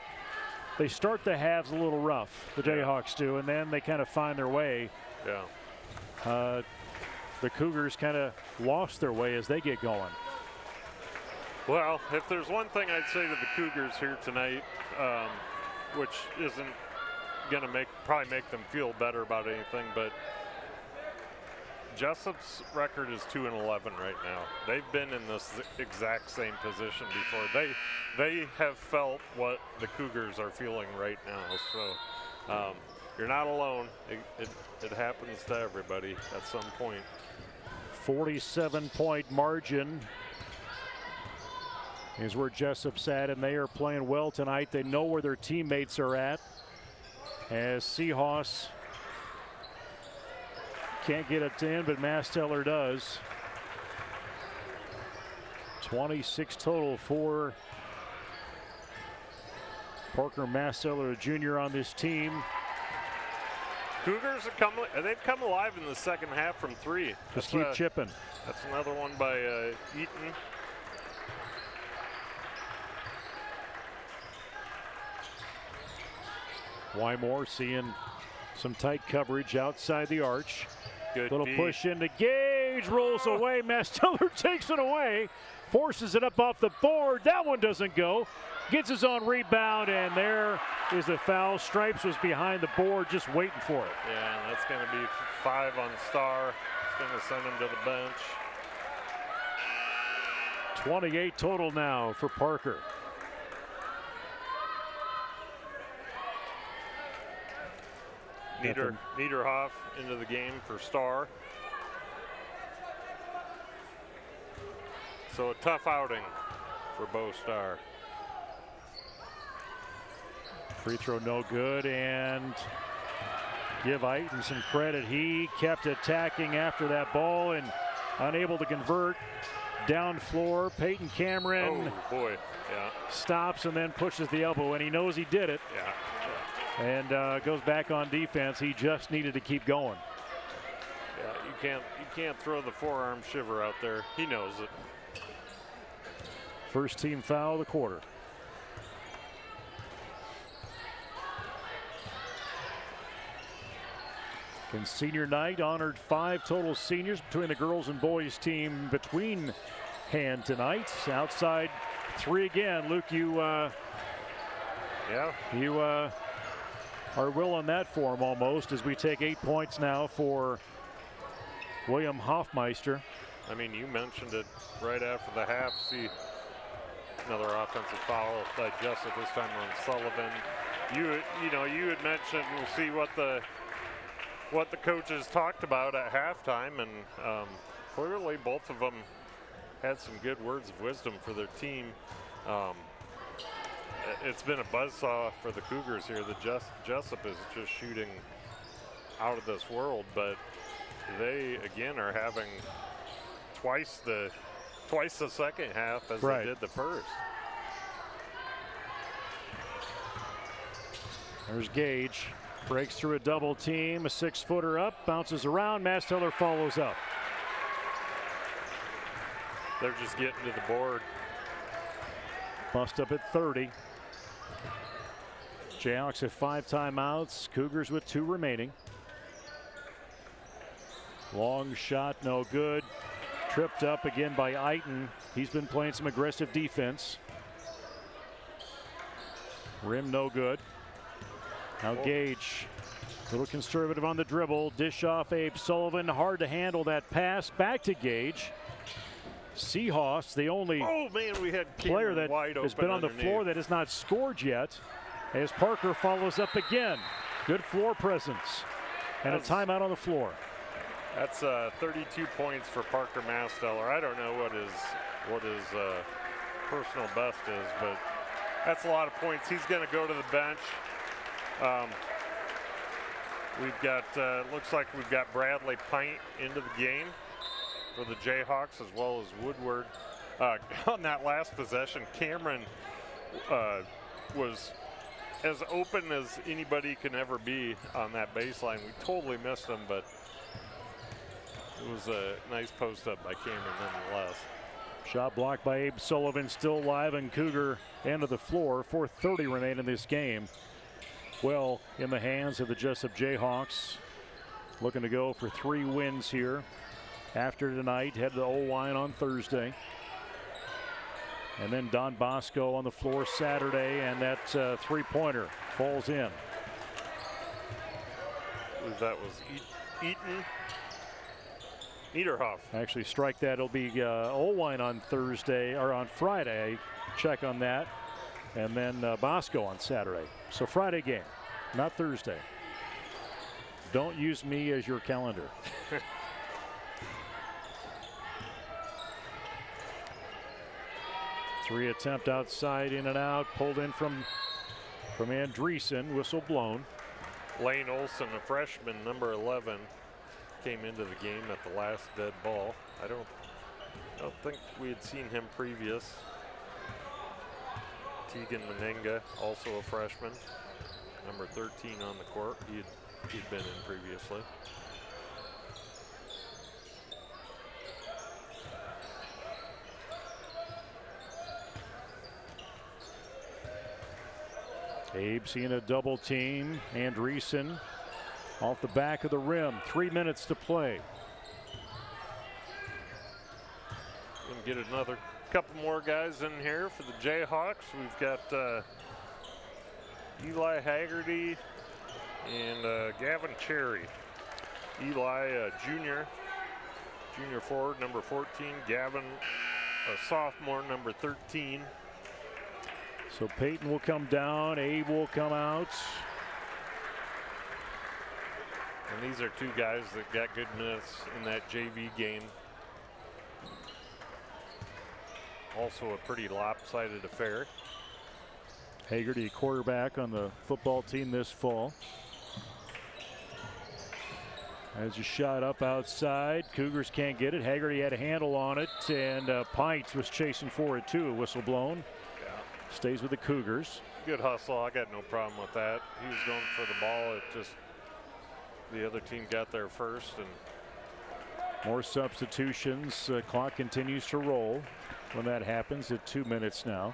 they start the halves a little rough, the Jayhawks do, and then they kind of find their way. Yeah. The Cougars kind of lost their way as they get going. Well, if there's one thing I'd say to the Cougars here tonight, which isn't going to probably make them feel better about anything, but Jesup's record is 2-11 right now. They've been in this exact same position before. They have felt what the Cougars are feeling right now. So you're not alone. It happens to everybody at some point. 47-point margin is where Jesup's at, and they are playing well tonight. They know where their teammates are at, as Seahawks can't get it in, but Masteller does. 26 total for Parker Masteller, Jr. on this team. Cougars they've come alive in the second half from 3. Just keep chipping. That's another one by Eaton. Wymore seeing some tight coverage outside the arch. Good little beat. Push into Gage, rolls away. Masteller takes it away, forces it up off the board. That one doesn't go. Gets his own rebound, and there is the foul. Stripes was behind the board, just waiting for it. Yeah, and that's going to be 5 on Star. It's going to send him to the bench. 28 total now for Parker. Niederhoff into the game for Star. So a tough outing for Bo Star. Free throw no good, and give Eaton some credit. He kept attacking after that ball and unable to convert. Down floor, Peyton Cameron stops and then pushes the elbow, and he knows he did it. Yeah. And goes back on defense. He just needed to keep going. Yeah, you can't throw the forearm shiver out there. He knows it. First team foul of the quarter. And senior night honored 5 total seniors between the girls and boys team between hand tonight. Outside three again. Luke, you are will on that form almost, as we take 8 points now for William Hoffmeister. I mean, you mentioned it right after the half. See another offensive foul by Jesup, this time on Sullivan. You had mentioned we'll see what the coaches talked about at halftime, and clearly both of them had some good words of wisdom for their team. It's been a buzzsaw for the Cougars here. The Jesup is just shooting out of this world, but they again are having twice the second half as they did the first. There's Gage, breaks through a double team, a 6-footer up, bounces around, Masteller follows up. They're just getting to the board. Bust up at 30. Jayhawks have 5 timeouts, Cougars with 2 remaining. Long shot, no good. Tripped up again by Eiton. He's been playing some aggressive defense. Rim no good. Now Gage, a little conservative on the dribble. Dish off Abe Sullivan. Hard to handle that pass. Back to Gage. Seahawks, the only we had player that has been on the floor that has not scored yet, as Parker follows up again. Good floor presence. And a timeout on the floor. That's 32 points for Parker Masteller. I don't know what his personal best is, but that's a lot of points. He's going to go to the bench. We've got looks like we've got Bradley Pint into the game for the Jayhawks, as well as Woodward. On that last possession, Cameron was as open as anybody can ever be on that baseline. We totally missed him, but it was a nice post up by Cameron nonetheless. Shot blocked by Abe Sullivan, still live, and Cougar end of the floor. 4:30 remain in this game. Well in the hands of the Jesup Jayhawks, looking to go for 3 wins here after tonight. Head to Owine on Thursday, and then Don Bosco on the floor Saturday, and that 3-pointer falls in. That was Eaton. Niederhoff. Actually, strike that. It'll be Owine on Thursday, or on Friday. Check on that. And then Bosco on Saturday. So Friday game, not Thursday. Don't use me as your calendar. Three attempt outside, in and out, pulled in from Andreessen, whistle blown. Lane Olson, a freshman, number 11, came into the game at the last dead ball. I don't think we had seen him previous. Tegan Menenga, also a freshman, number 13 on the court. He'd been in previously. Abe seeing a double team. Andreessen off the back of the rim. 3 minutes to play. Gonna get another couple more guys in here for the Jayhawks. We've got Eli Haggerty and Gavin Cherry. Eli, junior forward, number 14. Gavin, a sophomore, number 13. So Peyton will come down, Abe will come out. And these are 2 guys that got good minutes in that JV game. Also a pretty lopsided affair. Haggerty, quarterback on the football team this fall. As a shot up outside, Cougars can't get it. Haggerty had a handle on it, and Pint was chasing for it too. Whistle blown. Yeah. Stays with the Cougars. Good hustle. I got no problem with that. He was going for the ball. It just, the other team got there first. And more substitutions. Clock continues to roll when that happens at 2 minutes now.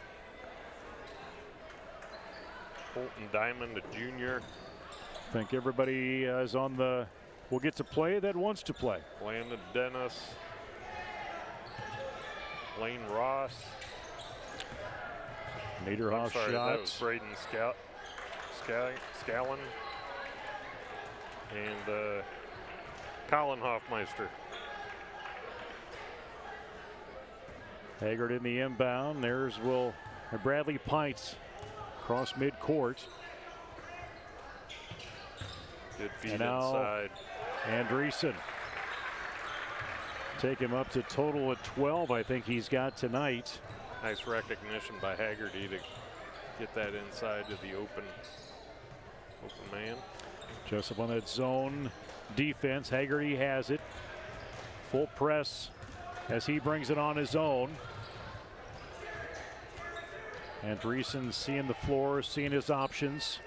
Colton Diamond, a junior. I think everybody is on the, will get to play that wants to play. Landon Dennis. Lane Ross. Niederhoff sorry, shot. that was Braden Scallon and Colin Hoffmeister. Haggard in the inbound. There's Bradley Pints across midcourt. Good feed inside. Andreessen. Take him up to total of 12, I think he's got tonight. Nice recognition by Haggerty to get that inside to the open man. Jesup on that zone defense. Haggerty has it. Full press as he brings it on his own. Andreessen seeing the floor, seeing his options.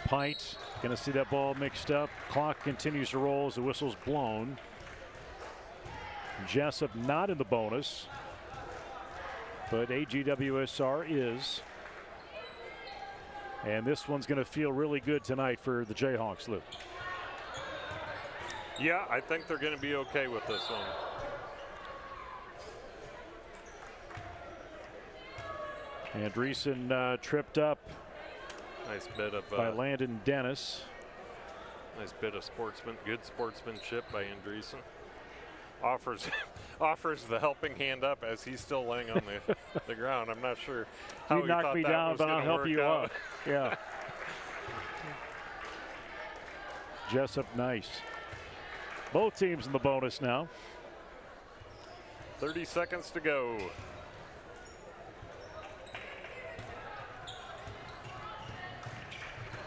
Pint going to see that ball mixed up. Clock continues to roll as the whistle's blown. Jesup not in the bonus, but AWGSR is. And this one's going to feel really good tonight for the Jayhawks, Luke. Yeah, I think they're going to be okay with this one. Andreessen tripped up. Nice bit of by Landon Dennis. Nice bit of good sportsmanship by Andreessen. Offers the helping hand up as he's still laying on the ground. I'm not sure how you knocked me down, but I'll help you up. Yeah. Jesup nice. Both teams in the bonus now. 30 seconds to go.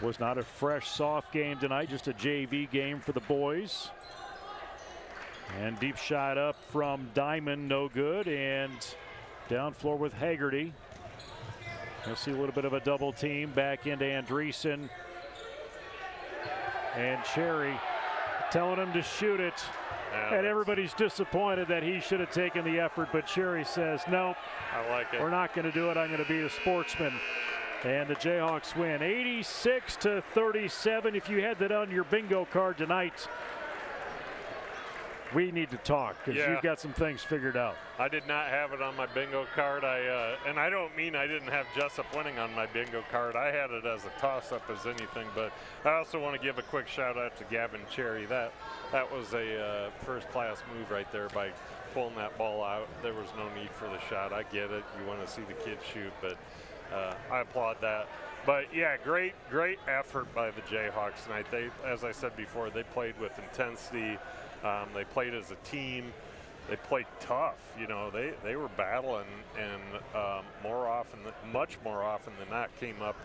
Was not a fresh, soft game tonight, just a JV game for the boys. And deep shot up from Diamond, no good. And down floor with Haggerty. You'll see a little bit of a double team back into Andreessen. And Cherry telling him to shoot it. And everybody's disappointed that he should have taken the effort, but Cherry says, nope, I like it. We're not going to do it. I'm going to be a sportsman. And the Jayhawks win 86-37. If you had that on your bingo card tonight, we need to talk because you've got some things figured out. I did not have it on my bingo card. And I don't mean I didn't have Jesup winning on my bingo card. I had it as a toss-up as anything. But I also want to give a quick shout-out to Gavin Cherry. That was a first-class move right there by pulling that ball out. There was no need for the shot. I get it. You want to see the kid shoot, but I applaud that. But yeah, great effort by the Jayhawks tonight. They, as I said before, they played with intensity. They played as a team. They played tough. You know, they were battling, and much more often than not, came up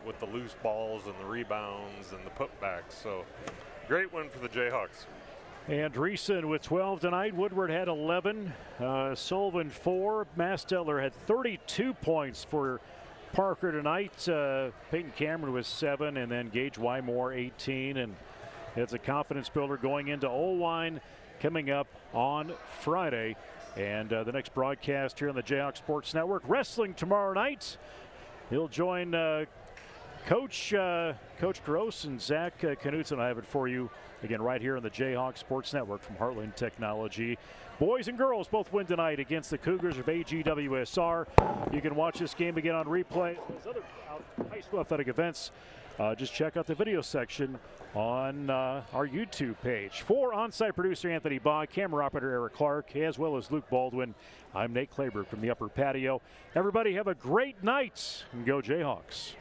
with the loose balls and the rebounds and the putbacks. So great win for the Jayhawks. Andreessen with 12 tonight. Woodward had 11. Sullivan 4. Masteller had 32 points for Parker tonight. Peyton Cameron was 7, and then Gage Wymore 18. And it's a confidence builder going into Owine coming up on Friday. And the next broadcast here on the Jayhawks Sports Network. Wrestling tomorrow night. He'll join Coach Gross and Zach Knutson. I have it for you again right here on the Jayhawks Sports Network from Heartland Technology. Boys and girls both win tonight against the Cougars of AWGSR. You can watch this game again on replay. Those other high school athletic events, just check out the video section on our YouTube page. For on-site producer Anthony Bogg, camera operator Eric Clark, as well as Luke Baldwin, I'm Nate Klaber from the upper patio. Everybody have a great night and go Jayhawks.